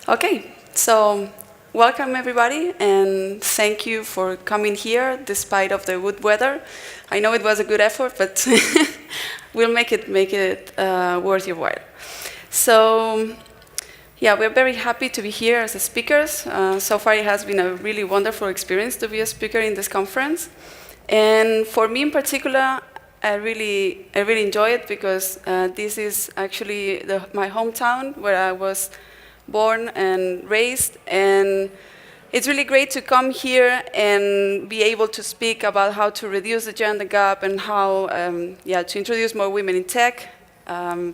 Okay, so welcome everybody, and thank you for coming here despite of the good weather. I know it was a good effort, but we'll make it worth your while. So, yeah, we're very happy to be here as speakers. So far, it has been a really wonderful experience to be a speaker in this conference, and for me in particular, I really enjoy it because this is actually my hometown where I was born and raised, and it's really great to come here and be able to speak about how to reduce the gender gap and how to introduce more women in tech,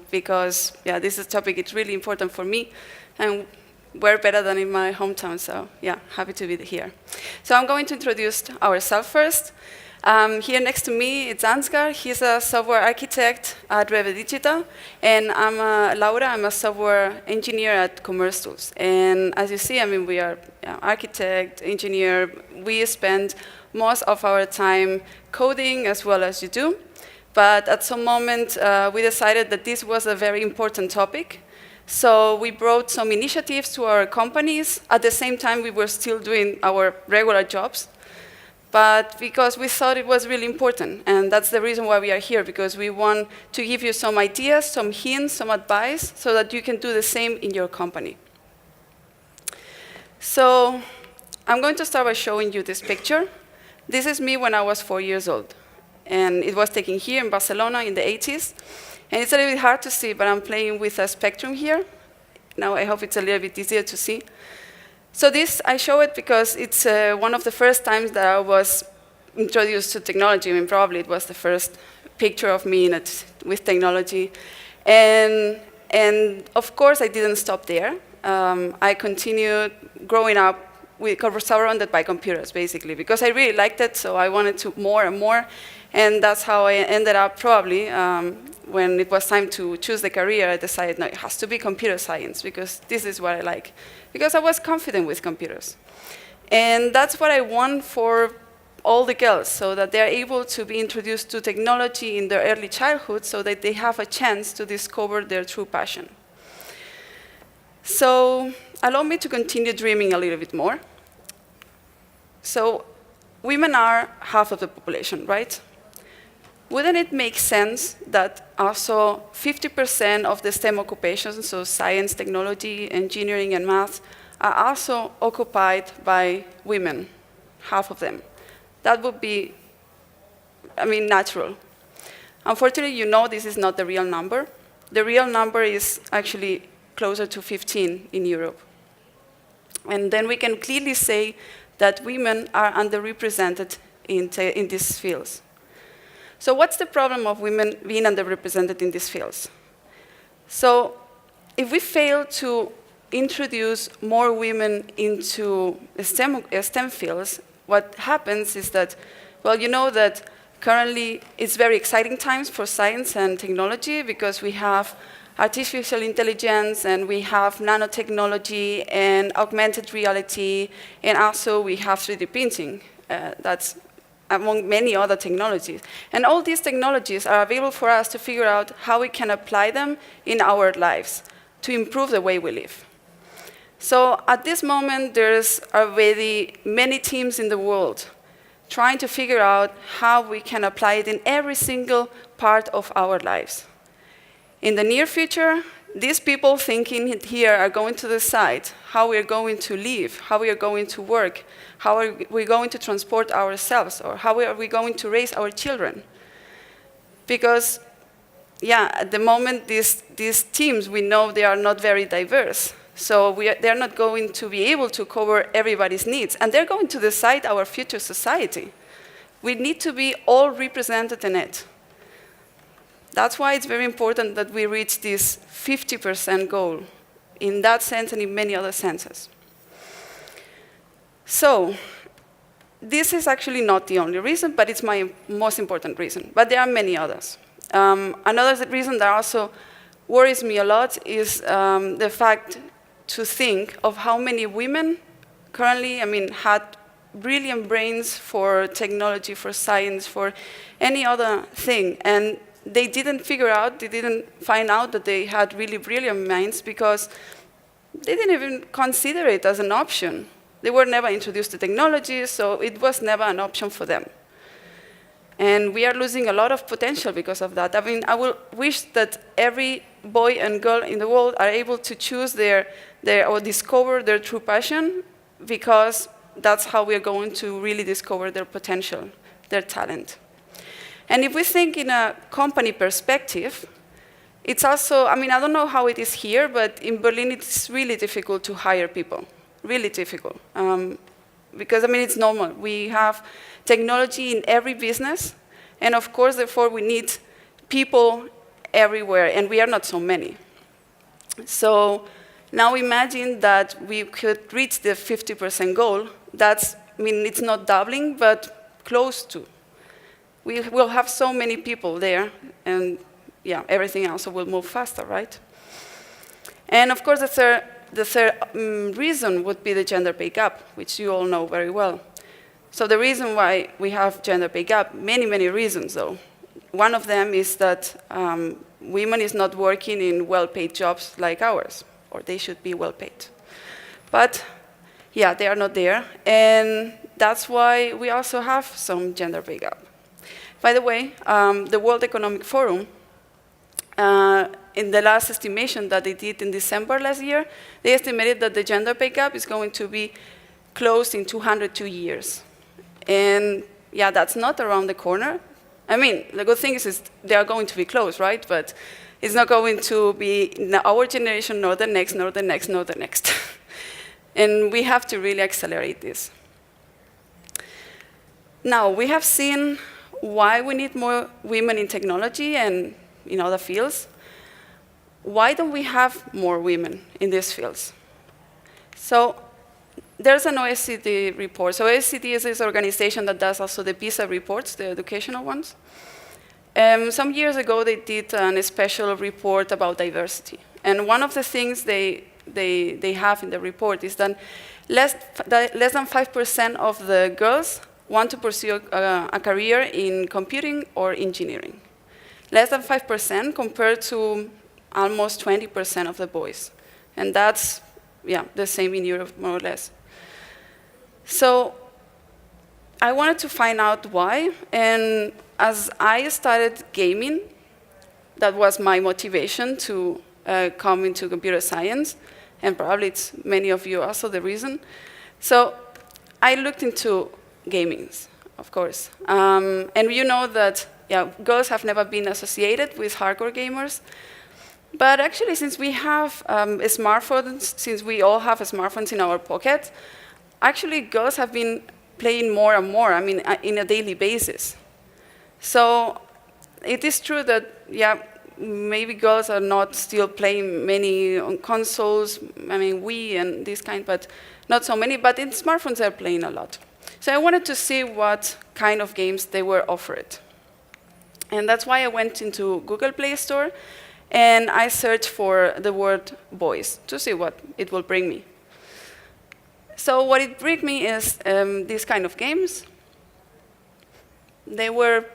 because this is a topic it's really important for me, and where better than in my hometown, so happy to be here. So I'm going to introduce ourselves first. Here next to me, it's Ansgar. He's a software architect at Reve Digital, and I'm Laura. I'm a software engineer at Commerce Tools. And as you see, I mean, we are architect, engineer. We spend most of our time coding as well as you do. But at some moment, we decided that this was a very important topic. So we brought some initiatives to our companies. At the same time, we were still doing our regular jobs. But because we thought it was really important, and that's the reason why we are here, because we want to give you some ideas, some hints, some advice, so that you can do the same in your company. So I'm going to start by showing you this picture. This is me when I was 4 years old, and it was taken here in Barcelona in the 80s. And it's a little bit hard to see, but I'm playing with a spectrum here. Now I hope it's a little bit easier to see. So this, I show it because it's one of the first times that I was introduced to technology. I mean, probably it was the first picture of me with technology. And of course, I didn't stop there. I continued growing up surrounded by computers, basically, because I really liked it, so I wanted to more and more. And that's how I ended up probably, when it was time to choose the career, I decided, no, it has to be computer science, because this is what I like. Because I was confident with computers. And that's what I want for all the girls, so that they're able to be introduced to technology in their early childhood, so that they have a chance to discover their true passion. So allow me to continue dreaming a little bit more. So women are half of the population, right? Wouldn't it make sense that also 50% of the STEM occupations, so science, technology, engineering, and math, are also occupied by women, half of them? That would be, I mean, natural. Unfortunately, you know this is not the real number. The real number is actually closer to 15 in Europe. And then we can clearly say that women are underrepresented in these fields. So what's the problem of women being underrepresented in these fields? So if we fail to introduce more women into STEM fields, what happens is that, well, you know that currently it's very exciting times for science and technology, because we have artificial intelligence, and we have nanotechnology and augmented reality, and also we have 3D printing. That's among many other technologies. And all these technologies are available for us to figure out how we can apply them in our lives to improve the way we live. So at this moment, there's already many teams in the world trying to figure out how we can apply it in every single part of our lives. In the near future, these people thinking here are going to decide how we are going to live, how we are going to work, how are we going to transport ourselves, or how are we going to raise our children. Because, at the moment, these teams, we know they are not very diverse. So they're not going to be able to cover everybody's needs, and they're going to decide our future society. We need to be all represented in it. That's why it's very important that we reach this 50% goal, in that sense and in many other senses. So this is actually not the only reason, but it's my most important reason. But there are many others. Another reason that also worries me a lot is the fact to think of how many women currently, had brilliant brains for technology, for science, for any other thing. And they didn't find out that they had really brilliant minds, because they didn't even consider it as an option. They were never introduced to technology, so it was never an option for them. And we are losing a lot of potential because of that. I mean, I will wish that every boy and girl in the world are able to choose or discover their true passion, because that's how we are going to really discover their potential, their talent. And if we think in a company perspective, it's also, I mean, I don't know how it is here, but in Berlin it's really difficult to hire people, really difficult. Because, I mean, it's normal. We have technology in every business, and of course, therefore, we need people everywhere, and we are not so many. So now imagine that we could reach the 50% goal. That's, I mean, it's not doubling, but close to. We will have so many people there, and yeah, everything else will move faster, right? And of course, the third reason would be the gender pay gap, which you all know very well. So the reason why we have gender pay gap, many, many reasons, though. One of them is that women is not working in well-paid jobs like ours, or they should be well-paid. But yeah, they are not there, and that's why we also have some gender pay gap. By the way, the World Economic Forum, in the last estimation that they did in December last year, they estimated that the gender pay gap is going to be closed in 202 years. And yeah, that's not around the corner. I mean, the good thing is they are going to be closed, right? But it's not going to be in our generation, nor the next, nor the next, nor the next. And we have to really accelerate this. Now, we have seen why we need more women in technology and in other fields. Why don't we have more women in these fields? So there's an OECD report. So OECD is this organization that does also the PISA reports, the educational ones. Some years ago, they did a special report about diversity. And one of the things they have in the report is that less than 5% of the girls want to pursue a career in computing or engineering. Less than 5% compared to almost 20% of the boys. And that's, yeah, the same in Europe, more or less. So I wanted to find out why, and as I started gaming, that was my motivation to come into computer science, and probably it's many of you also the reason. So I looked into gamings, of course. And you know that yeah, girls have never been associated with hardcore gamers. But actually, since we have smartphones, since we all have smartphones in our pocket, actually girls have been playing more and more, I mean, in a daily basis. So it is true that, yeah, maybe girls are not still playing many on consoles, I mean, Wii and this kind, but not so many, but in smartphones they're playing a lot. So I wanted to see what kind of games they were offered. And that's why I went into Google Play Store, and I searched for the word boys to see what it will bring me. So what it bring me is these kind of games. They were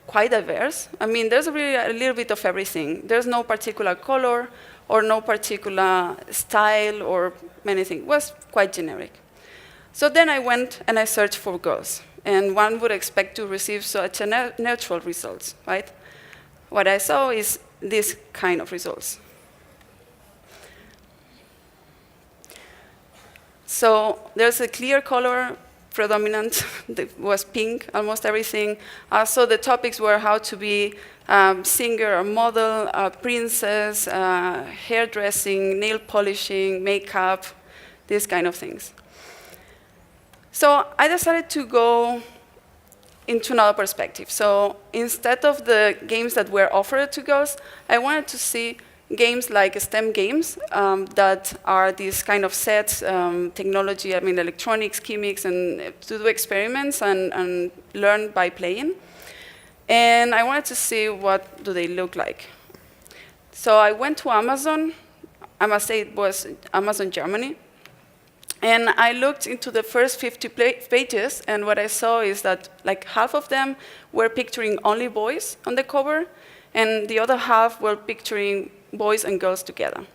quite diverse. I mean, there's really a little bit of everything. There's no particular color or no particular style or anything. It was quite generic. So then I went and I searched for girls. And one would expect to receive such a neutral results, right? What I saw is this kind of results. So there's a clear color predominant. It was pink, almost everything. Also, the topics were how to be singer or model, princess, hairdressing, nail polishing, makeup, these kind of things. So I decided to go into another perspective. So instead of the games that were offered to girls, I wanted to see games like STEM games that are these kind of sets, technology, I mean electronics, chemics, and to do experiments and learn by playing. And I wanted to see what do they look like. So I went to Amazon. I must say it was Amazon Germany. And I looked into the first 50 pages, and what I saw is that like half of them were picturing only boys on the cover, and the other half were picturing boys and girls together.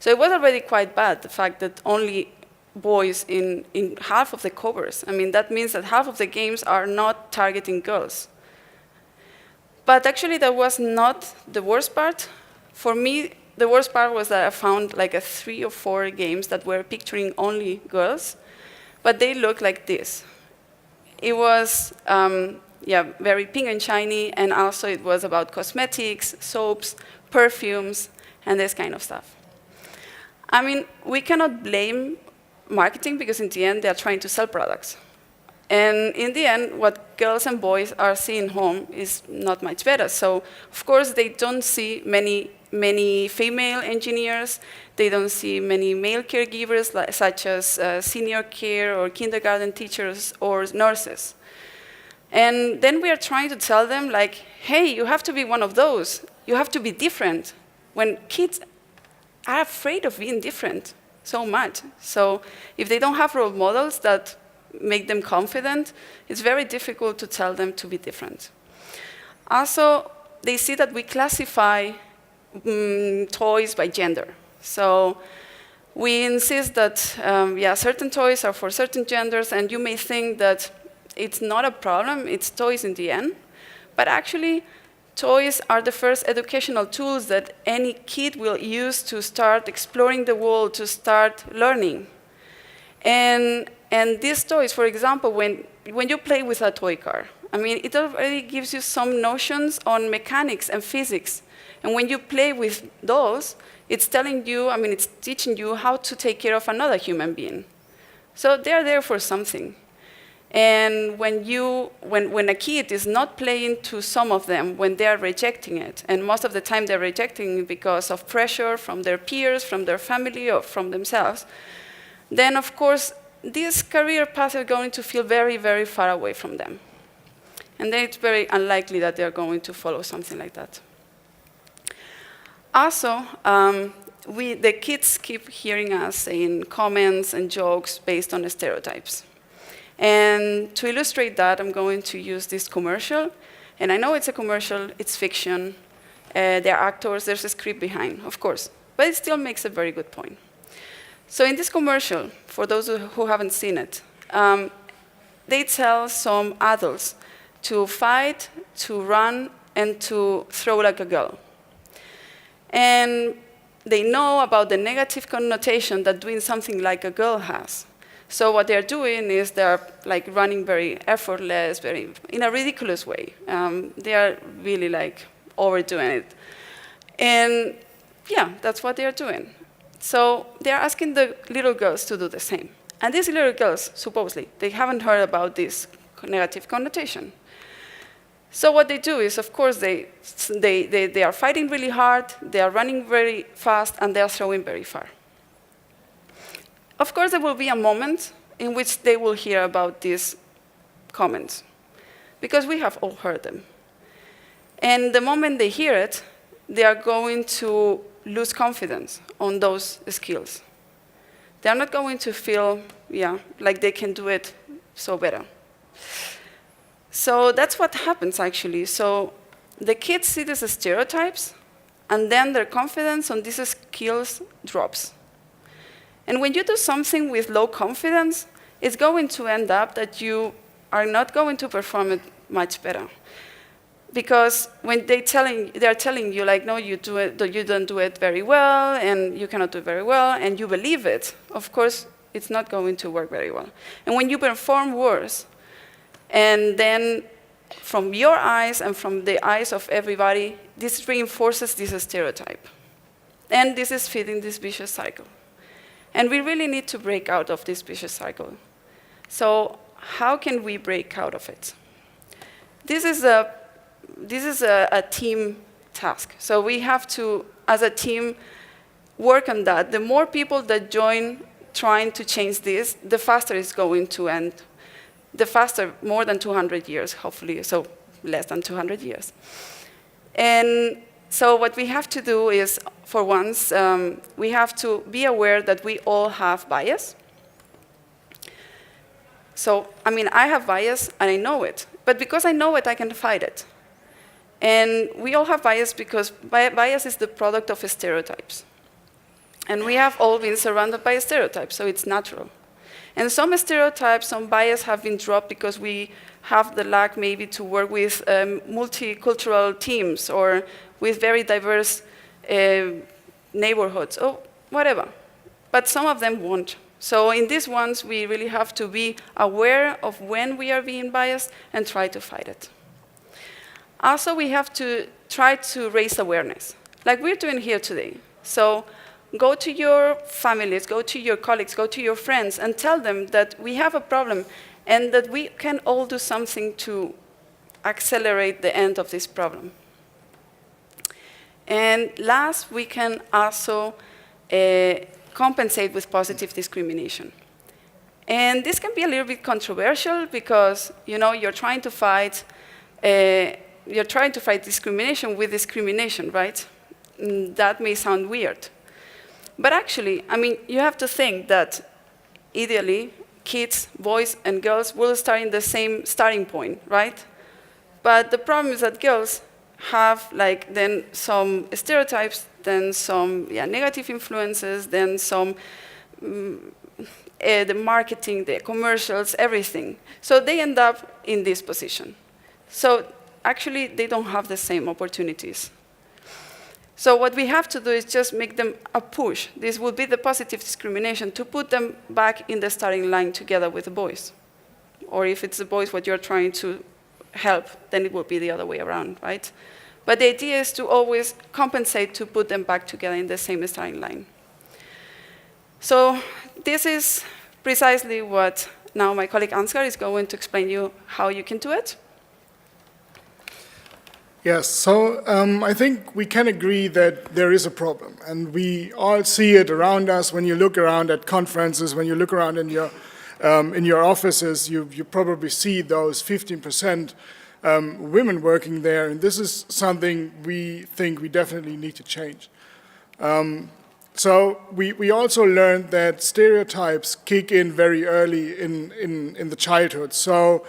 So it was already quite bad, the fact that only boys in half of the covers. I mean, that means that half of the games are not targeting girls. But actually, that was not the worst part. For me, the worst part was that I found like 3 or 4 games that were picturing only girls, but they looked like this. It was very pink and shiny, and also it was about cosmetics, soaps, perfumes, and this kind of stuff. I mean, we cannot blame marketing because in the end, they are trying to sell products. And in the end, what girls and boys are seeing home is not much better. So, of course, they don't see many female engineers. They don't see many male caregivers, such as senior care or kindergarten teachers or nurses. And then we are trying to tell them, like, hey, you have to be one of those. You have to be different. When kids are afraid of being different so much. So if they don't have role models that make them confident, it's very difficult to tell them to be different. Also, they see that we classify toys by gender. So we insist that, certain toys are for certain genders, and you may think that it's not a problem, it's toys in the end. But actually, toys are the first educational tools that any kid will use to start exploring the world, to start learning. And these toys, for example, when you play with a toy car, I mean, it already gives you some notions on mechanics and physics. And when you play with those, it's telling you, I mean, it's teaching you how to take care of another human being. So they're there for something. And when a kid is not playing to some of them, when they're rejecting it, and most of the time they're rejecting it because of pressure from their peers, from their family, or from themselves, then of course, this career path is going to feel very, very far away from them. And then it's very unlikely that they're going to follow something like that. Also, the kids keep hearing us saying comments and jokes based on the stereotypes. And to illustrate that, I'm going to use this commercial. And I know it's a commercial, it's fiction, there are actors, there's a script behind, of course. But it still makes a very good point. So in this commercial, for those who haven't seen it, they tell some adults to fight, to run, and to throw like a girl. And they know about the negative connotation that doing something like a girl has. So what they're doing is they're like running very effortless, in a ridiculous way. They are really like overdoing it. And yeah, that's what they're doing. So they're asking the little girls to do the same. And these little girls, supposedly, they haven't heard about this negative connotation. So what they do is, of course, they are fighting really hard, they are running very fast, and they are throwing very far. Of course, there will be a moment in which they will hear about these comments, because we have all heard them. And the moment they hear it, they are going to lose confidence on those skills. They are not going to feel, like they can do it so better. So that's what happens, actually. So the kids see these stereotypes, and then their confidence on these skills drops. And when you do something with low confidence, it's going to end up that you are not going to perform it much better. Because when they're telling you, like, no, you don't do it very well, and you cannot do it very well, and you believe it, of course, it's not going to work very well. And when you perform worse, and then from your eyes and from the eyes of everybody, this reinforces this stereotype. And this is feeding this vicious cycle. And we really need to break out of this vicious cycle. So how can we break out of it? This is a team task. So we have to, as a team, work on that. The more people that join trying to change this, the faster it's going to end. The faster, more than 200 years, hopefully, so less than 200 years. And so what we have to do is, for once, we have to be aware that we all have bias. So, I mean, I have bias, and I know it. But because I know it, I can fight it. And we all have bias because bias is the product of stereotypes. And we have all been surrounded by stereotypes, so it's natural. And some stereotypes, some bias have been dropped because we have the luck maybe to work with multicultural teams or with very diverse neighborhoods or whatever. But some of them won't. So in these ones, we really have to be aware of when we are being biased and try to fight it. Also, we have to try to raise awareness, like we're doing here today. So go to your families, go to your colleagues, go to your friends, and tell them that we have a problem and that we can all do something to accelerate the end of this problem. And last, we can also compensate with positive discrimination. And this can be a little bit controversial because you're trying to fight discrimination with discrimination, right? That may sound weird. But actually, you have to think that ideally, kids, boys and girls will start in the same starting point, right? But the problem is that girls have then some stereotypes, then some negative influences, then some the marketing, the commercials, everything. So they end up in this position. So actually, they don't have the same opportunities. So what we have to do is just make them a push. This will be the positive discrimination to put them back in the starting line together with the boys. Or if it's the boys what you're trying to help, then it will be the other way around, right? But the idea is to always compensate to put them back together in the same starting line. So this is precisely what now my colleague Ansgar is going to explain you how you can do it. Yes, so I think we can agree that there is a problem, and we all see it around us. When you look around at conferences, when you look around in your offices, you probably see those 15% women working there, and this is something we think we definitely need to change. So we also learned that stereotypes kick in very early in the childhood. So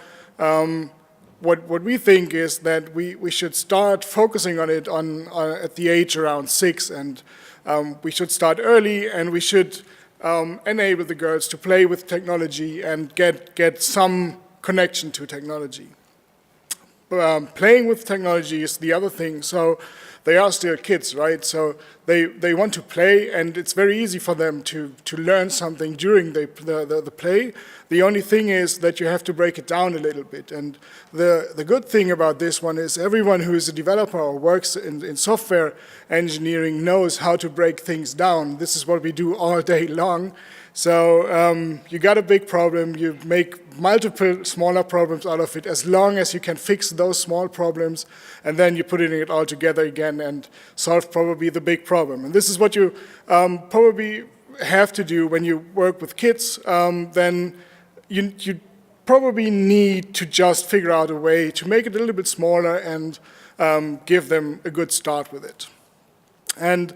what we think is that we should start focusing on it at the age around 6, and we should start early, and we should enable the girls to play with technology and get some connection to technology. Playing with technology is the other thing. So they are still kids, right? So they want to play, and it's very easy for them to learn something during the play. The only thing is that you have to break it down a little bit. And the good thing about this one is everyone who is a developer or works in software engineering knows how to break things down. This is what we do all day long. So you got a big problem, you make multiple smaller problems out of it as long as you can fix those small problems, and then you're putting it all together again and solve probably the big problem. And this is what you probably have to do when you work with kids. Then you probably need to just figure out a way to make it a little bit smaller and give them a good start with it. And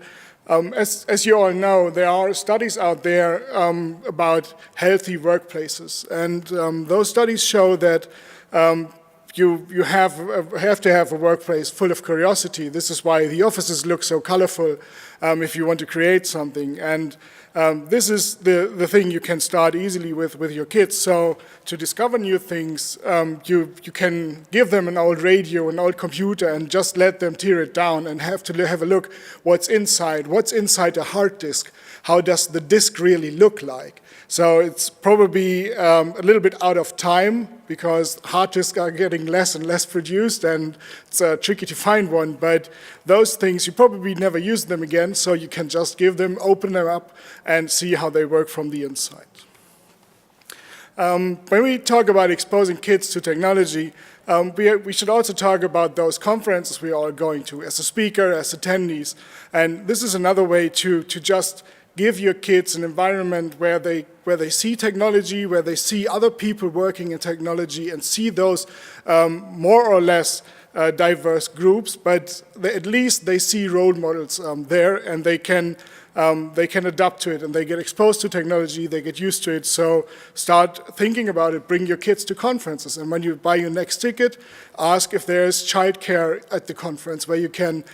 as you all know, there are studies out there about healthy workplaces, and those studies show that you have to have a workplace full of curiosity. This is why the offices look so colorful if you want to create something. And this is the thing you can start easily with your kids. So to discover new things, you can give them an old radio, an old computer, and just let them tear it down and have a look what's inside a hard disk. How does the disk really look like? So it's probably a little bit out of time because hard disks are getting less and less produced, and it's tricky to find one. But those things, you probably never use them again, so you can just give them, open them up, and see how they work from the inside. When we talk about exposing kids to technology, we should also talk about those conferences we are going to as a speaker, as attendees. And this is another way to just give your kids an environment where they see technology, where they see other people working in technology and see those more or less diverse groups, but at least they see role models there, and they can they can adapt to it and they get exposed to technology, they get used to it. So start thinking about it, bring your kids to conferences. And when you buy your next ticket, ask if there's childcare at the conference where you can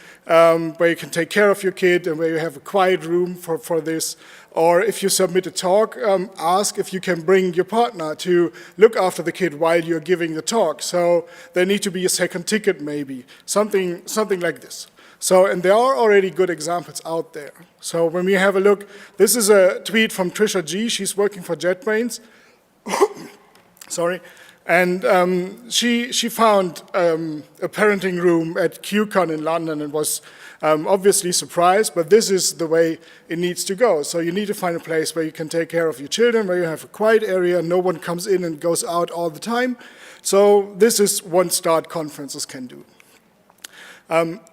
take care of your kid and where you have a quiet room for this. Or if you submit a talk, ask if you can bring your partner to look after the kid while you're giving the talk. So there need to be a second ticket maybe, something like this. So, and there are already good examples out there. So when we have a look, this is a tweet from Trisha G. She's working for JetBrains. Sorry. And she found a parenting room at QCon in London and was obviously surprised, but this is the way it needs to go. So you need to find a place where you can take care of your children, where you have a quiet area, no one comes in and goes out all the time. So this is one start conferences can do.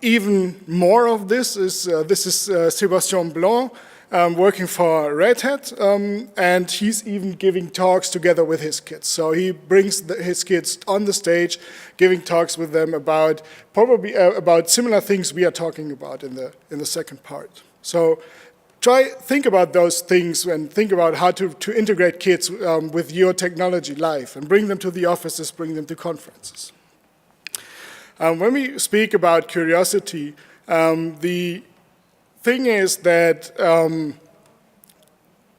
Even more of this is Sébastien Blanc, working for Red Hat, and he's even giving talks together with his kids. So he brings his kids on the stage, giving talks with them about probably about similar things we are talking about in the second part. So think about those things and think about how to integrate kids with your technology life and bring them to the offices, bring them to conferences. When we speak about curiosity, the thing is that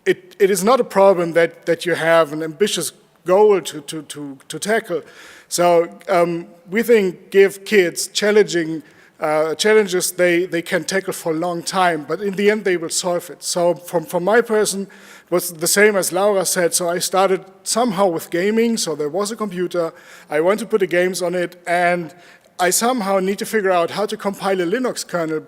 it is not a problem that you have an ambitious goal to tackle. So we think give kids challenges they can tackle for a long time, but in the end they will solve it. So from my person, it was the same as Laura said. So I started somehow with gaming. So there was a computer. I want to put the games on it, and I somehow need to figure out how to compile a Linux kernel.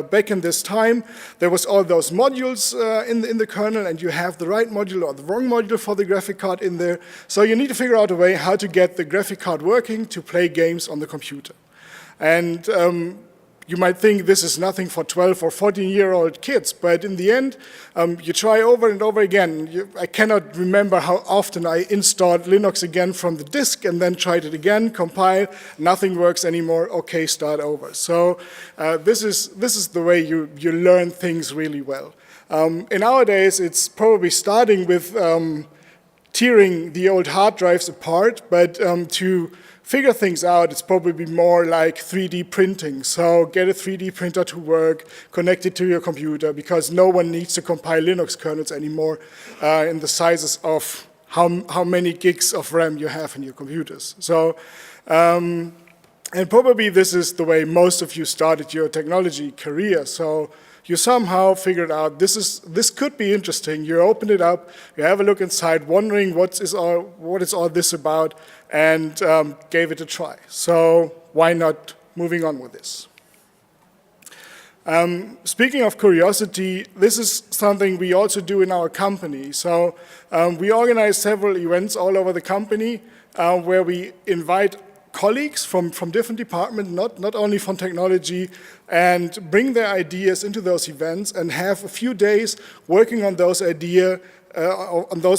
Back in this time, there was all those modules in the kernel, and you have the right module or the wrong module for the graphic card in there. So you need to figure out a way how to get the graphic card working to play games on the computer. And you might think this is nothing for 12 or 14-year-old kids, but in the end, you try over and over again. I cannot remember how often I installed Linux again from the disk and then tried it again, compile, nothing works anymore, okay, start over. So this is the way you learn things really well. In nowadays, it's probably starting with tearing the old hard drives apart, but to figure things out, it's probably more like 3D printing. So get a 3D printer to work, connect it to your computer, because no one needs to compile Linux kernels anymore in the sizes of how many gigs of RAM you have in your computers. So, and probably this is the way most of you started your technology career. So you somehow figured out this could be interesting. You open it up, you have a look inside, wondering what is all this about, and gave it a try. So why not moving on with this? Speaking of curiosity, this is something we also do in our company. So we organize several events all over the company where we invite colleagues from different departments, not only from technology, and bring their ideas into those events and have a few days working on those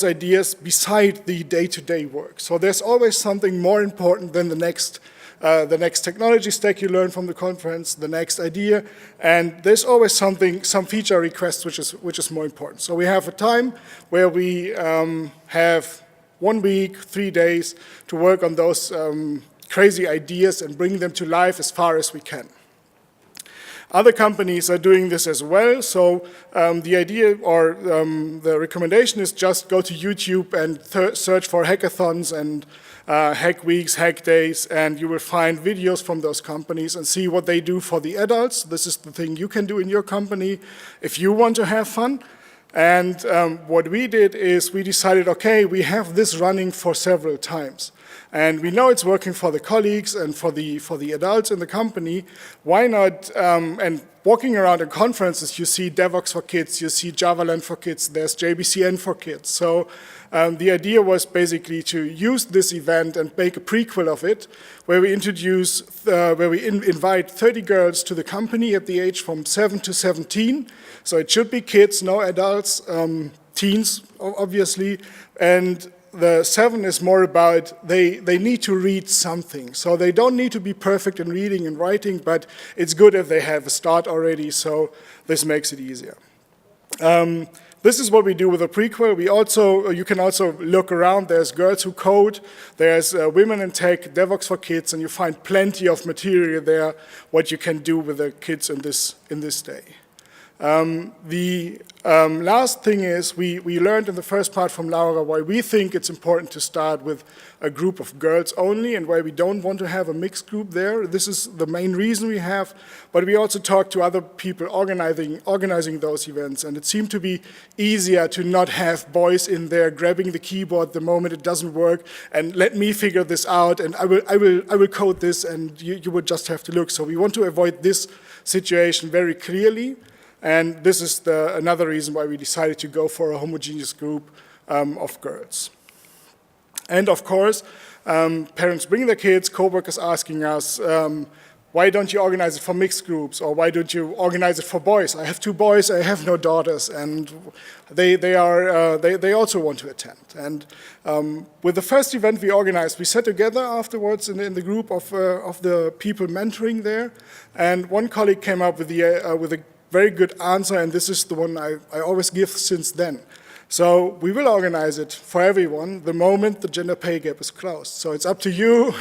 ideas beside the day-to-day work. So there's always something more important than the next technology stack you learn from the conference, the next idea, and there's always some feature request which is more important. So we have a time where we have 1 week, 3 days to work on those crazy ideas and bring them to life as far as we can. Other companies are doing this as well, so the idea or the recommendation is just go to YouTube and search for hackathons and hack weeks, hack days, and you will find videos from those companies and see what they do for the adults. This is the thing you can do in your company if you want to have fun. And what we did is we decided, okay, we have this running for several times. And we know it's working for the colleagues and for the adults in the company. Why not, and walking around in conferences, you see DevOps for Kids, you see JavaLand for Kids, there's JBCN for Kids. So the idea was basically to use this event and make a prequel of it, where we invite 30 girls to the company at the age from 7 to 17. So it should be kids, no adults, teens, obviously. And the 7 is more about they need to read something. So they don't need to be perfect in reading and writing, but it's good if they have a start already, so this makes it easier. This is what we do with a prequel. You can also look around. There's Girls Who Code, there's Women in Tech, DevOps for Kids, and you find plenty of material there, what you can do with the kids in this day. The last thing is we learned in the first part from Laura why we think it's important to start with a group of girls only and why we don't want to have a mixed group there. This is the main reason we have, but we also talked to other people organizing those events, and it seemed to be easier to not have boys in there grabbing the keyboard the moment it doesn't work and let me figure this out and I will code this and you would just have to look. So we want to avoid this situation very clearly. And this is another reason why we decided to go for a homogeneous group of girls. And of course, parents bring their kids, co-workers asking us, why don't you organize it for mixed groups, or why don't you organize it for boys? I have 2 boys, I have no daughters, and they also want to attend. And with the first event we organized, we sat together afterwards in the group of the people mentoring there, and one colleague came up with a very good answer, and this is the one I always give since then. So we will organize it for everyone the moment the gender pay gap is closed. So it's up to you.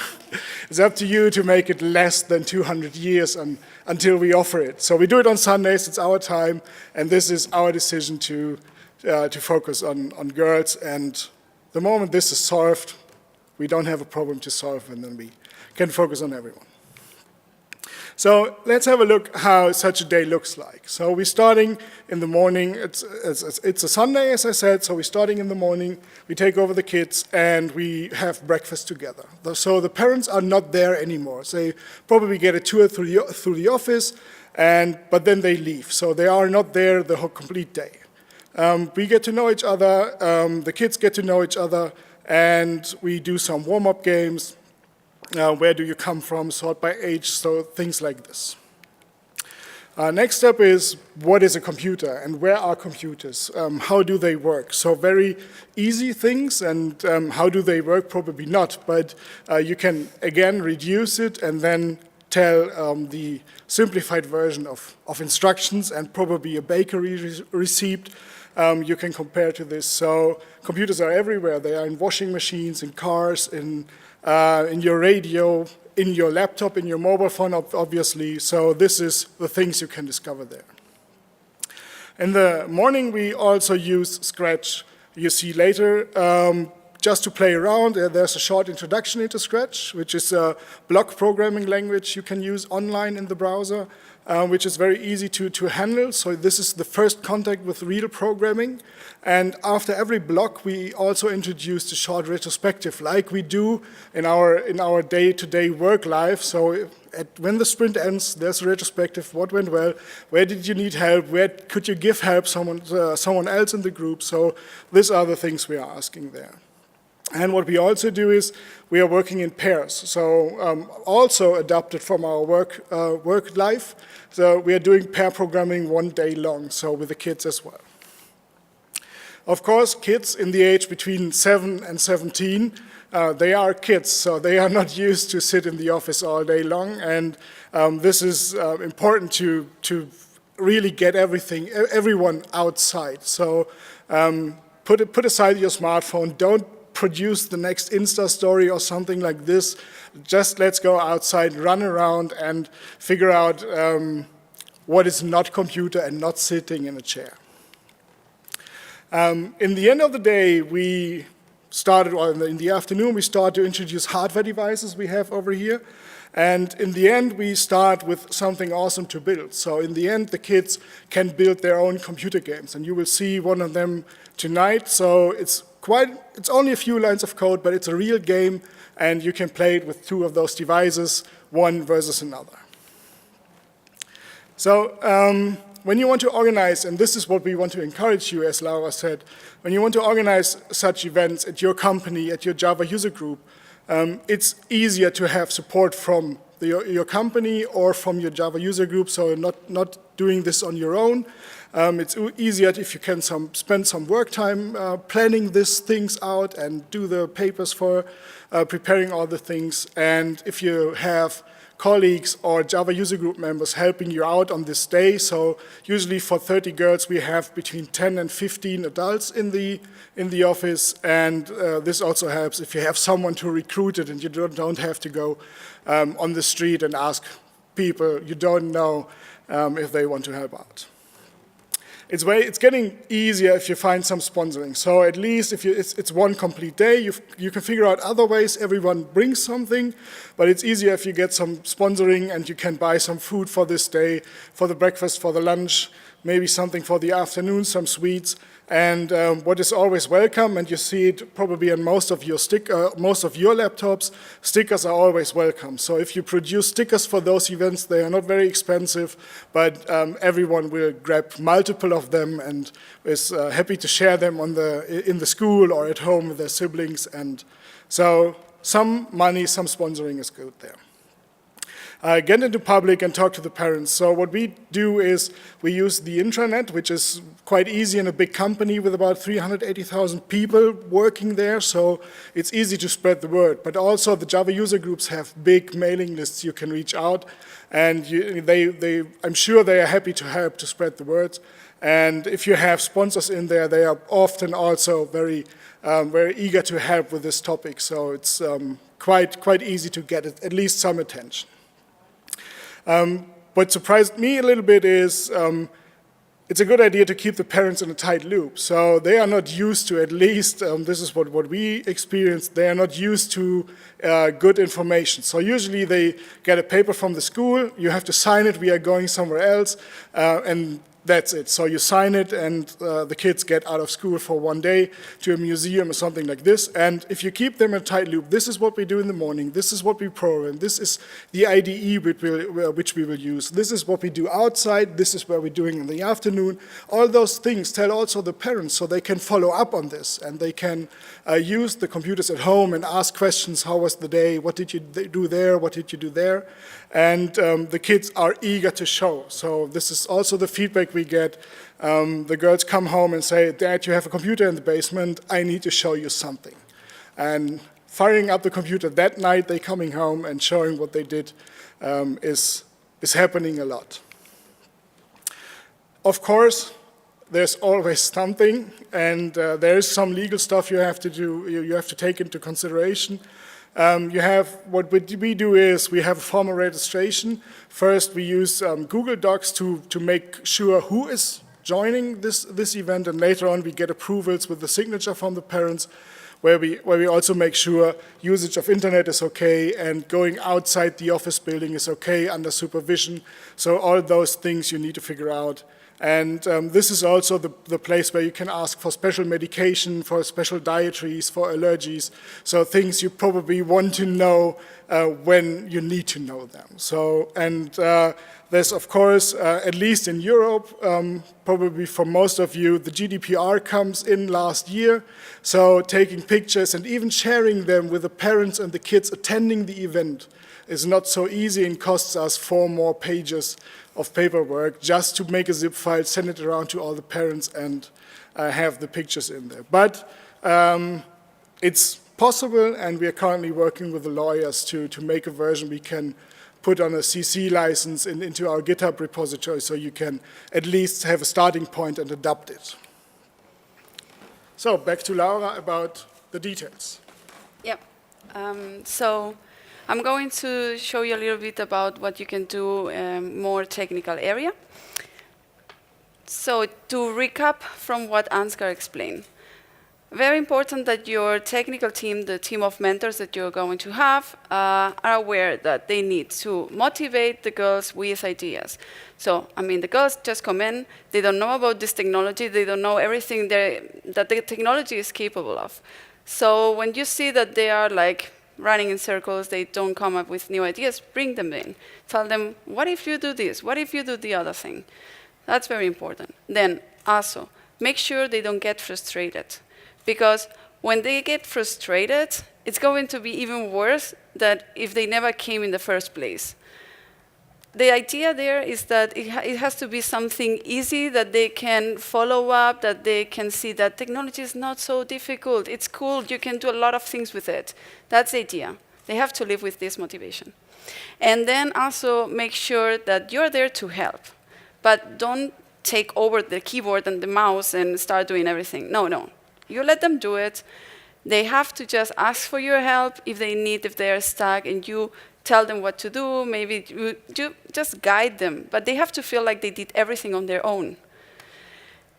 It's up to you to make it less than 200 years until we offer it. So we do it on Sundays. It's our time, and this is our decision to focus on girls. And the moment this is solved, we don't have a problem to solve, and then we can focus on everyone. So let's have a look how such a day looks like. So we're starting in the morning. It's a Sunday, as I said, so we're starting in the morning. We take over the kids, and we have breakfast together. So the parents are not there anymore. So they probably get a tour through the office, but then they leave. So they are not there the whole complete day. We get to know each other, the kids get to know each other, and we do some warm-up games. Where do you come from, sort by age, so things like this. Next step is, what is a computer and where are computers? How do they work? So very easy things, and how do they work? Probably not, but you can, again, reduce it and then tell the simplified version of instructions and probably a bakery receipt. You can compare to this. So computers are everywhere. They are in washing machines, in cars, in your radio, in your laptop, in your mobile phone, obviously. So this is the things you can discover there. In the morning, we also use Scratch. You see later, just to play around, there's a short introduction into Scratch, which is a block programming language you can use online in the browser, which is very easy to handle. So this is the first contact with real programming. And after every block, we also introduced a short retrospective, like we do in our day-to-day work life. So when the sprint ends, there's a retrospective, what went well, where did you need help, where could you give help someone else in the group. So these are the things we are asking there. And what we also do is we are working in pairs, so also adapted from our work life. So we are doing pair programming 1 day long, so with the kids as well. Of course, kids in the age between 7 and 17, they are kids, so they are not used to sit in the office all day long, and this is important to really get everyone outside. So put aside your smartphone, don't produce the next Insta story or something like this. Just let's go outside, run around, and figure out what is not computer and not sitting in a chair. In the end of the day, we started, or in the afternoon, we start to introduce hardware devices we have over here. And in the end, we start with something awesome to build. So in the end, the kids can build their own computer games. And you will see one of them tonight. So it's only a few lines of code, but it's a real game. And you can play it with 2 of those devices, one versus another. So when you want to organize, and this is what we want to encourage you, as Laura said, when you want to organize such events at your company, at your Java user group, it's easier to have support from your company or from your Java user group, so not doing this on your own. It's easier if you can spend some work time planning these things out and do the papers for preparing all the things. And if you have colleagues or Java user group members helping you out on this day, so usually for 30 girls we have between 10 and 15 adults in the office, and this also helps if you have someone to recruit it and you don't have to go on the street and ask people you don't know if they want to help out. It's getting easier if you find some sponsoring. So at least if it's one complete day, you can figure out other ways. Everyone brings something, but it's easier if you get some sponsoring and you can buy some food for this day, for the breakfast, for the lunch, maybe something for the afternoon, some sweets. And what is always welcome, and you see it probably on most of your laptops, stickers are always welcome. So if you produce stickers for those events, they are not very expensive, but everyone will grab multiple of them and is happy to share them in the school or at home with their siblings. And so some money, some sponsoring is good there. Get into public and talk to the parents. So what we do is we use the intranet, which is quite easy in a big company with about 380,000 people working there, so it's easy to spread the word. But also the Java user groups have big mailing lists you can reach out, and I'm sure they are happy to help to spread the word. And if you have sponsors in there, they are often also very eager to help with this topic, so it's quite easy to get at least some attention. What surprised me a little bit is it's a good idea to keep the parents in a tight loop. So they are not used to, at least this is what we experienced, they are not used to good information. So usually they get a paper from the school, you have to sign it, we are going somewhere else, and that's it. So you sign it and the kids get out of school for one day to a museum or something like this. And if you keep them in a tight loop, this is what we do in the morning, this is what we program, this is the IDE which we will use, this is what we do outside, this is what we're doing in the afternoon. All those things tell also the parents so they can follow up on this and they can use the computers at home and ask questions, how was the day, what did you do there, what did you do there? And the kids are eager to show. So this is also the feedback we get. The girls come home and say, Dad, you have a computer in the basement, I need to show you something. And firing up the computer that night, they coming home and showing what they did is happening a lot. Of course, there's always something, and there is some legal stuff you have to do, you have to take into consideration. What we do is we have a formal registration. First, we use Google Docs to make sure who is joining this event, and later on we get approvals with the signature from the parents, where we also make sure usage of internet is okay and going outside the office building is okay under supervision. So all those things you need to figure out. And this is also the place where you can ask for special medication, for special dietaries, for allergies, so things you probably want to know when you need to know them. So, and there's, of course, at least in Europe, probably for most of you, the GDPR comes in last year. So taking pictures and even sharing them with the parents and the kids attending the event is not so easy and costs us 4 more pages of paperwork just to make a zip file, send it around to all the parents and have the pictures in there. But it's possible, and we are currently working with the lawyers to make a version we can put on a CC license into our GitHub repository so you can at least have a starting point and adopt it. So back to Laura about the details. Yep. So I'm going to show you a little bit about what you can do more technical area. So to recap from what Ansgar explained, very important that your technical team, the team of mentors that you're going to have, are aware that they need to motivate the girls with ideas. So, I mean, the girls just come in, they don't know about this technology, they don't know everything that the technology is capable of. So when you see that they are like running in circles, they don't come up with new ideas, bring them in. Tell them, what if you do this? What if you do the other thing? That's very important. Then also, make sure they don't get frustrated. Because when they get frustrated, it's going to be even worse than if they never came in the first place. the idea there is that it has to be something easy that they can follow up, that they can see that technology is not so difficult. It's cool. You can do a lot of things with it. That's the idea. They have to live with this motivation. And then also make sure that you're there to help. But don't take over the keyboard and the mouse and start doing everything. No, no. You let them do it. They have to just ask for your help if they need, if they're stuck, and you tell them what to do. Maybe you just guide them. But they have to feel like they did everything on their own.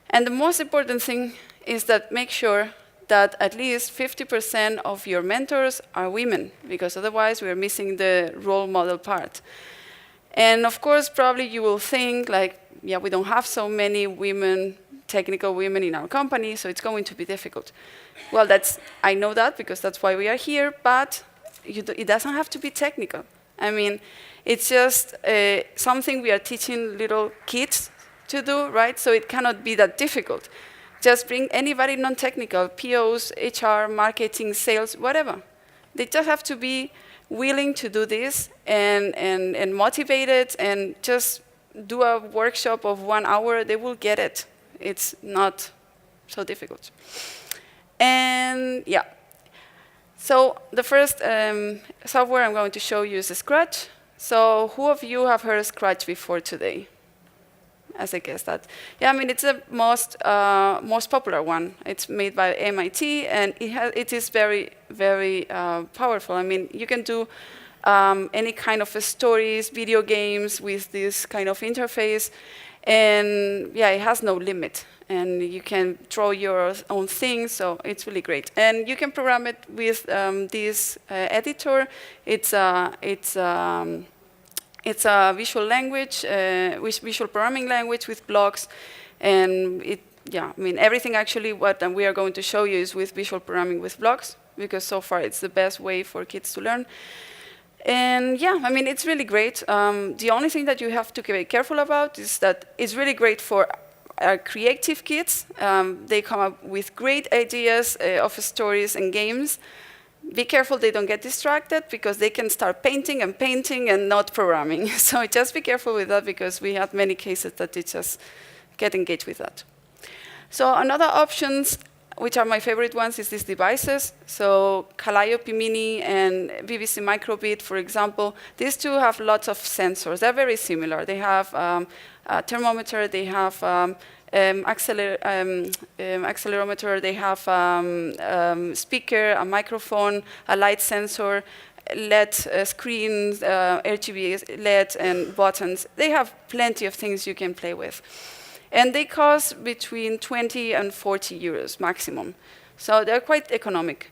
And the most important thing is that make sure that at least 50% of your mentors are women, because otherwise we are missing the role model part. And of course, probably you will think like, yeah, we don't have so many women, technical women in our company, so it's going to be difficult. Well, I know that because that's why we are here, but it doesn't have to be technical. I mean, it's just something we are teaching little kids to do, right? So it cannot be that difficult. Just bring anybody non-technical, POs, HR, marketing, sales, whatever. They just have to be willing to do this and motivated and just do a workshop of 1 hour, they will get it. It's not so difficult. And yeah. So the first software I'm going to show you is Scratch. So who of you have heard of Scratch before today? As I guess that. Yeah, I mean, it's the most popular one. It's made by MIT, and it is very, very powerful. I mean, you can do any kind of stories, video games with this kind of interface. And yeah, it has no limit. And you can draw your own things, so it's really great. And you can program it with this editor. It's a visual language, visual programming language with blocks. And I mean, everything actually what we are going to show you is with visual programming with blocks, because so far it's the best way for kids to learn. And yeah, I mean, it's really great. The only thing that you have to be very careful about is that it's really great for creative kids. They come up with great ideas of stories and games. Be careful they don't get distracted, because they can start painting and not programming. So just be careful with that, because we have many cases that they just get engaged with that. So another options, which are my favorite ones, is these devices. So Calliope Mini and BBC Microbit, for example, these two have lots of sensors. They're very similar. They have a thermometer, they have accelerometer, they have speaker, a microphone, a light sensor, LED screens, RGB LED, and buttons. They have plenty of things you can play with. And they cost between 20 and 40 euros maximum. So they're quite economic.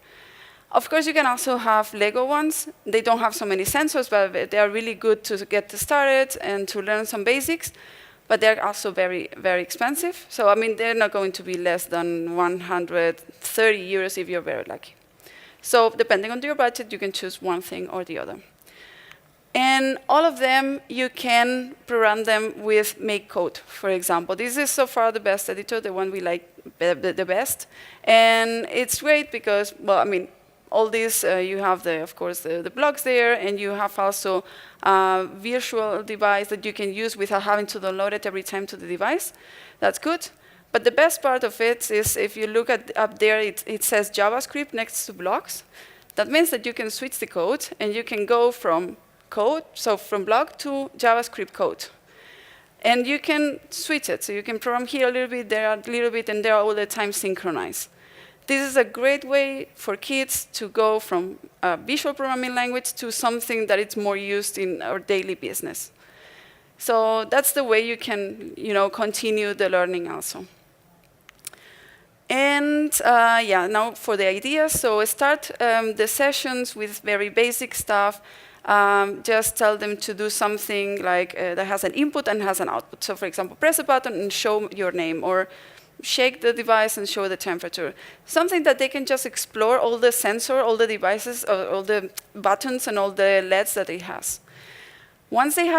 Of course, you can also have Lego ones. They don't have so many sensors, but they are really good to get started and to learn some basics. But they're also very, very expensive. So, I mean, they're not going to be less than 130 euros if you're very lucky. So, depending on your budget, you can choose one thing or the other. And all of them, you can program them with MakeCode, for example. This is so far the best editor, the one we like the best. And it's great because, well, I mean, all this, you have, of course, the blocks there, and you have also a virtual device that you can use without having to download it every time to the device. That's good. But the best part of it is, if you look up there, it says JavaScript next to blocks. That means that you can switch the code, and you can go from code, so from block to JavaScript code. And you can switch it. So you can program here a little bit, there a little bit, and they're all the time synchronized. This is a great way for kids to go from a visual programming language to something that is more used in our daily business. So that's the way you can, continue the learning also. And yeah, now for the ideas. So start the sessions with very basic stuff. Just tell them to do something like that has an input and has an output. So for example, press a button and show your name, or shake the device and show the temperature. Something that they can just explore all the sensor, all the devices, all the buttons and all the LEDs that it has. Once they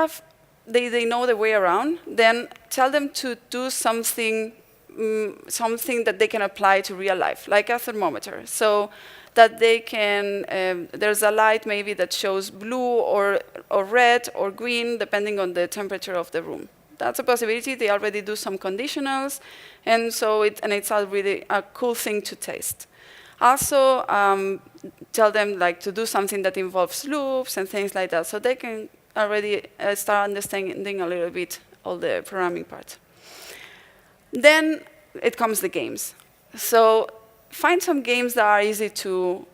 know the way around, then tell them to do something that they can apply to real life, like a thermometer. So that they can, there's a light maybe that shows blue or or red or green, depending on the temperature of the room. That's a possibility. They already do some conditionals, and so it's already a cool thing to taste. Also, tell them like to do something that involves loops and things like that, so they can already start understanding a little bit all the programming part. Then it comes the games. So find some games that are easy to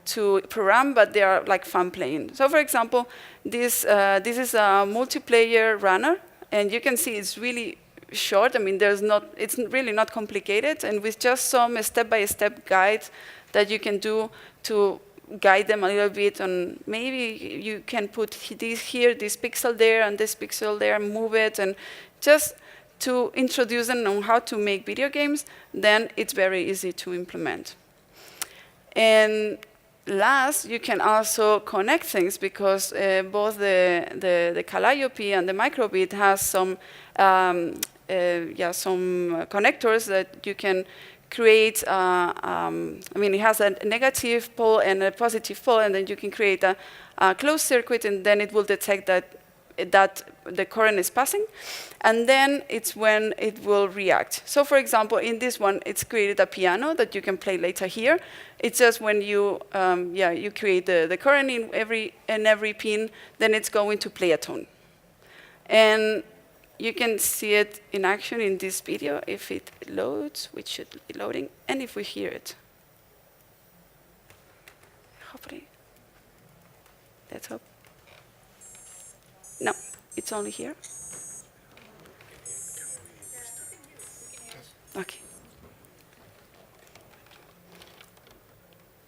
program, but they are like fun playing. So for example, this is a multiplayer runner, and you can see it's really short. I mean, it's really not complicated, and with just some step-by-step guide that you can do to guide them a little bit on, maybe you can put this here, this pixel there, and this pixel there, move it, and just to introduce them on how to make video games, then it's very easy to implement. And last, you can also connect things, because both the Calliope and the Microbit has some connectors that you can create. I mean, it has a negative pole and a positive pole, and then you can create a closed circuit, and then it will detect that the current is passing, and then it's when it will react. So for example, in this one, it's created a piano that you can play later here. It's just when you you create the current in every pin, then it's going to play a tone. And you can see it in action in this video if it loads, which should be loading, and if we hear it. Hopefully. Let's hope. No, it's only here. Okay.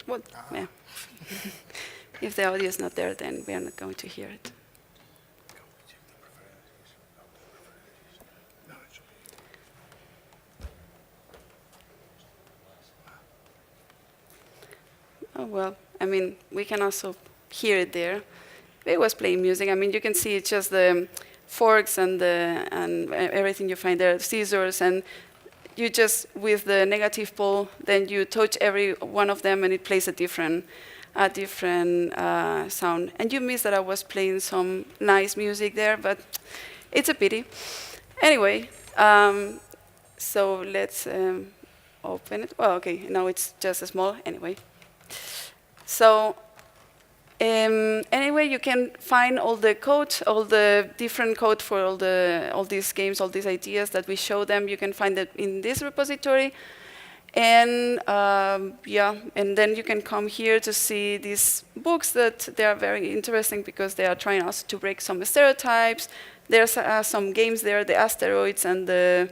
Well, yeah. If the audio is not there, then we are not going to hear it. Oh, well, I mean, we can also hear it there. It was playing music. I mean, you can see it's just the forks and everything you find there, scissors, and you just, with the negative pole, then you touch every one of them and it plays a different sound. And you missed that I was playing some nice music there, but it's a pity. Anyway, so let's open it. Well, okay, now it's just small anyway. So anyway, you can find all the code, all the different code for all these games, all these ideas that we show them. You can find it in this repository, and and then you can come here to see these books that they are very interesting because they are trying also to break some stereotypes. There's some games there, the asteroids and the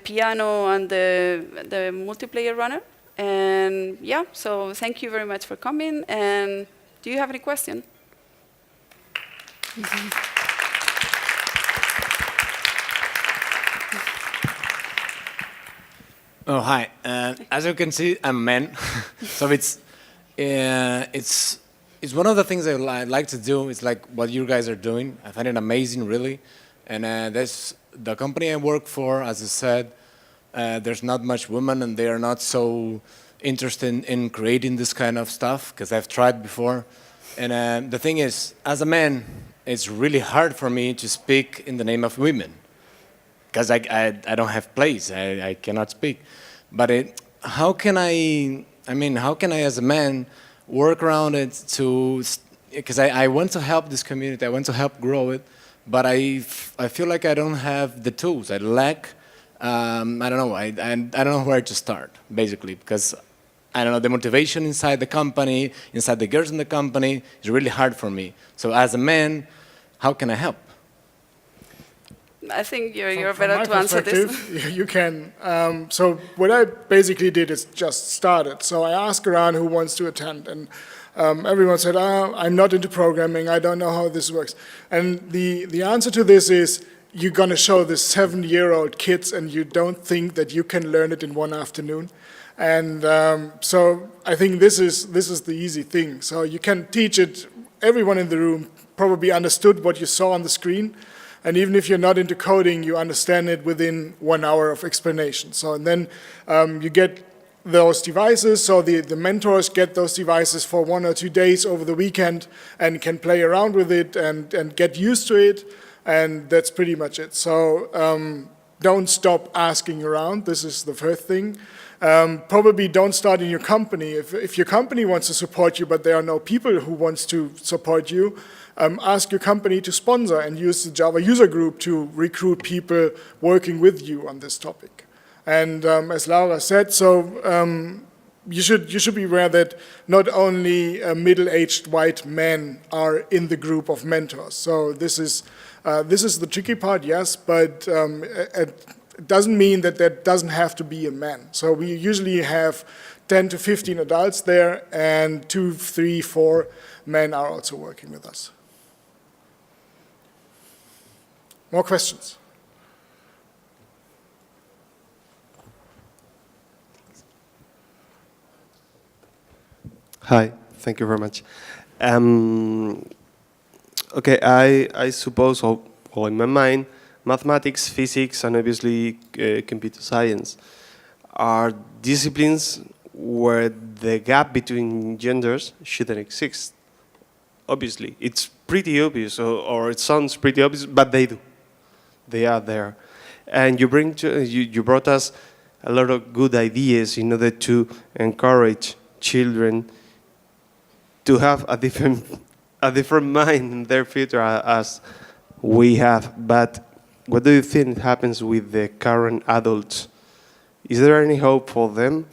piano and the multiplayer runner. And yeah, so thank you very much for coming. And do you have any question? Oh, hi. As you can see, I'm a man. So it's one of the things I like to do. It's like what you guys are doing. I find it amazing, really. And that's the company I work for, as I said. There's not much women, and they are not so interested in creating this kind of stuff, because I've tried before. And the thing is, as a man, it's really hard for me to speak in the name of women, because I don't have place. I cannot speak. But how can I as a man work around it because I want to help this community, I want to help grow it, but I feel like I don't have the tools. I lack. I don't know. I don't know where to start, basically, because I don't know, the motivation inside the company, inside the girls in the company, is really hard for me. So as a man, how can I help? I think you're better to answer this. You can. So what I basically did is just started. So I asked around who wants to attend, and everyone said, I'm not into programming, I don't know how this works. And the answer to this is, you're going to show the 7-year-old kids and you don't think that you can learn it in one afternoon. And so I think this is the easy thing. So you can teach it. Everyone in the room probably understood what you saw on the screen. And even if you're not into coding, you understand it within 1 hour of explanation. So and then you get those devices, so the mentors get those devices for 1 or 2 days over the weekend and can play around with it and get used to it, and that's pretty much it. So don't stop asking around. This is the first thing. Probably don't start in your company. If your company wants to support you, but there are no people who wants to support you, ask your company to sponsor and use the Java user group to recruit people working with you on this topic. And as Laura said, so you should be aware that not only middle-aged white men are in the group of mentors. So this is the tricky part, yes, but it doesn't mean that there doesn't have to be a man. So we usually have 10 to 15 adults there, and 2, 3, 4 men are also working with us. More questions? Hi, thank you very much. Okay, I suppose, or in my mind, mathematics, physics, and obviously computer science are disciplines where the gap between genders shouldn't exist. Obviously, it's pretty obvious, or it sounds pretty obvious, but they do. They are there. And you brought us a lot of good ideas in order to encourage children to have a different mind in their future as we have. But what do you think happens with the current adults? Is there any hope for them?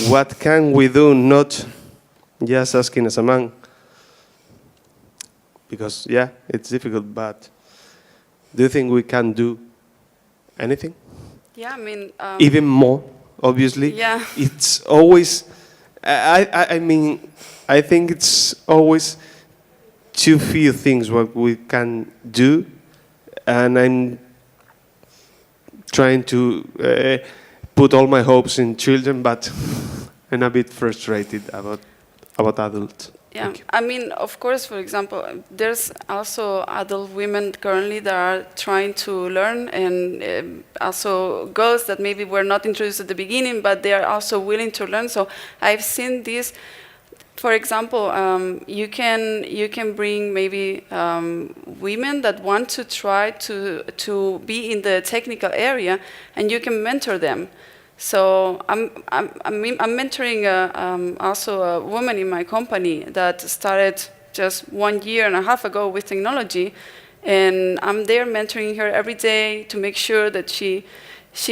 What can we do, not just asking as a man? Because, yeah, it's difficult, but do you think we can do anything? Yeah, I mean... even more, obviously. Yeah. It's always... I mean, I think it's always too few things what we can do, and I'm trying to put all my hopes in children, but I'm a bit frustrated about adults. Yeah, I mean, of course, for example, there's also adult women currently that are trying to learn, and also girls that maybe were not introduced at the beginning, but they are also willing to learn. So I've seen this. For example, you can bring maybe women that want to try to be in the technical area, and you can mentor them. So I'm mentoring also a woman in my company that started just 1.5 years ago with technology, and I'm there mentoring her every day to make sure that she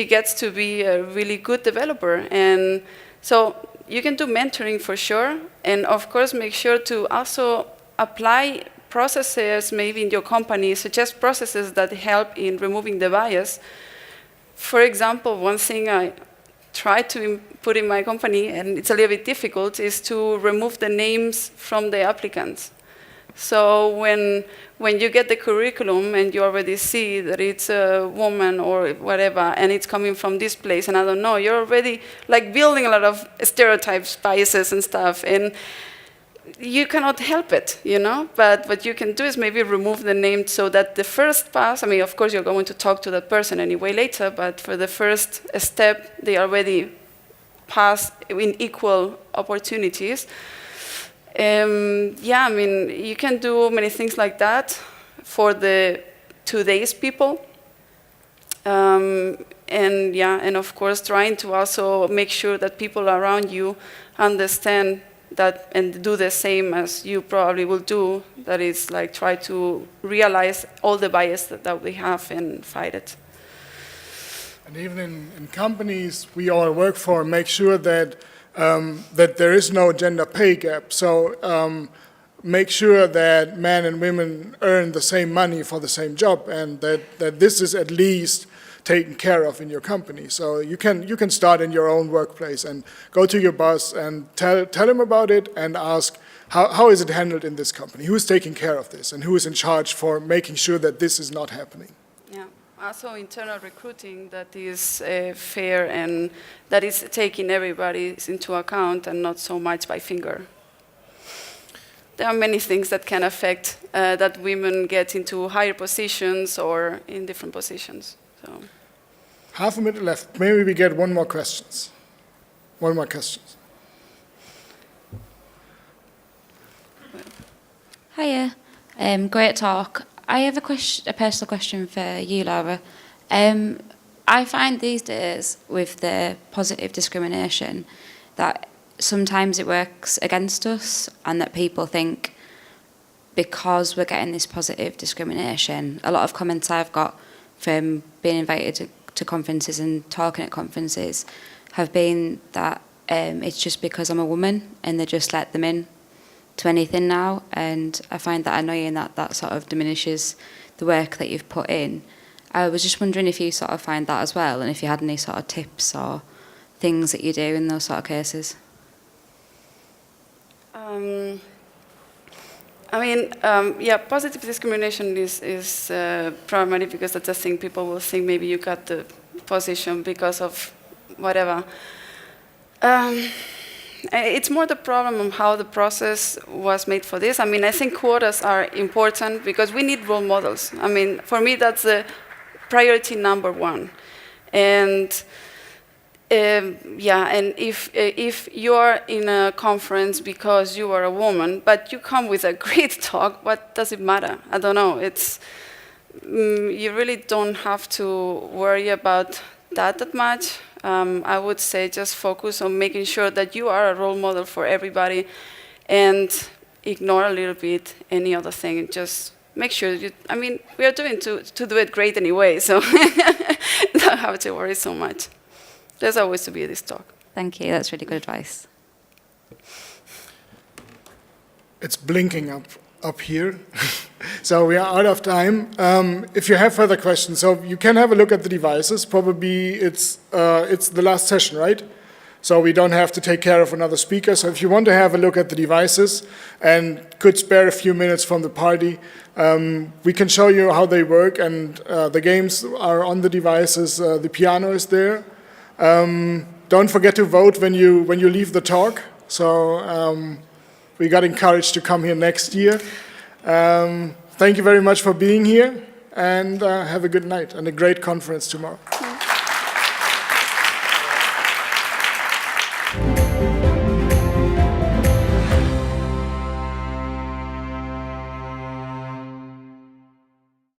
gets to be a really good developer. And so you can do mentoring for sure, and of course make sure to also apply processes maybe in your company, suggest processes that help in removing the bias. For example, one thing I try to put in my company, and it's a little bit difficult, is to remove the names from the applicants. So when you get the curriculum and you already see that it's a woman or whatever, and it's coming from this place, and I don't know, you're already like building a lot of stereotypes, biases and stuff, and you cannot help it, you know? But what you can do is maybe remove the name so that the first pass, I mean, of course you're going to talk to that person anyway later, but for the first step, they already pass in equal opportunities. Yeah, I mean, you can do many things like that for the today's people. And yeah, and of course trying to also make sure that people around you understand that and do the same as you probably will do, that is like try to realize all the bias that we have and fight it. And even in companies we all work for, make sure that that there is no gender pay gap. So make sure that men and women earn the same money for the same job, and that this is at least taken care of in your company. So you can start in your own workplace and go to your boss and tell him about it and ask, how is it handled in this company? Who is taking care of this, and who is in charge for making sure that this is not happening? Yeah, also internal recruiting that is fair and that is taking everybody into account and not so much by finger. There are many things that can affect that women get into higher positions or in different positions. So. Half a minute left. Maybe we get one more question. one more question. Hiya. Great talk. I have a personal question for you, Laura. I find these days with the positive discrimination that sometimes it works against us, and that people think because we're getting this positive discrimination, a lot of comments I've got from being invited to conferences and talking at conferences have been that it's just because I'm a woman and they just let them in to anything now, and I find that annoying that sort of diminishes the work that you've put in. I was just wondering if you sort of find that as well, and if you had any sort of tips or things that you do in those sort of cases. Yeah, positive discrimination is primarily because that's a thing. People will think maybe you got the position because of whatever. It's more the problem of how the process was made for this. I mean, I think quotas are important because we need role models. I mean, for me, that's the priority number one. And yeah, and if you're in a conference because you are a woman, but you come with a great talk, what does it matter? I don't know. It's you really don't have to worry about that much. I would say just focus on making sure that you are a role model for everybody, and ignore a little bit any other thing. Just make sure you. I mean, we are doing to do it great anyway, so don't have to worry so much. There's always to be this talk. Thank you. That's really good advice. It's blinking up here. So we are out of time. If you have further questions, so you can have a look at the devices. Probably it's the last session, right? So we don't have to take care of another speaker. So if you want to have a look at the devices and could spare a few minutes from the party, we can show you how they work, and the games are on the devices. The piano is there. Don't forget to vote when you leave the talk. So we got encouraged to come here next year. Thank you very much for being here, and have a good night and a great conference tomorrow.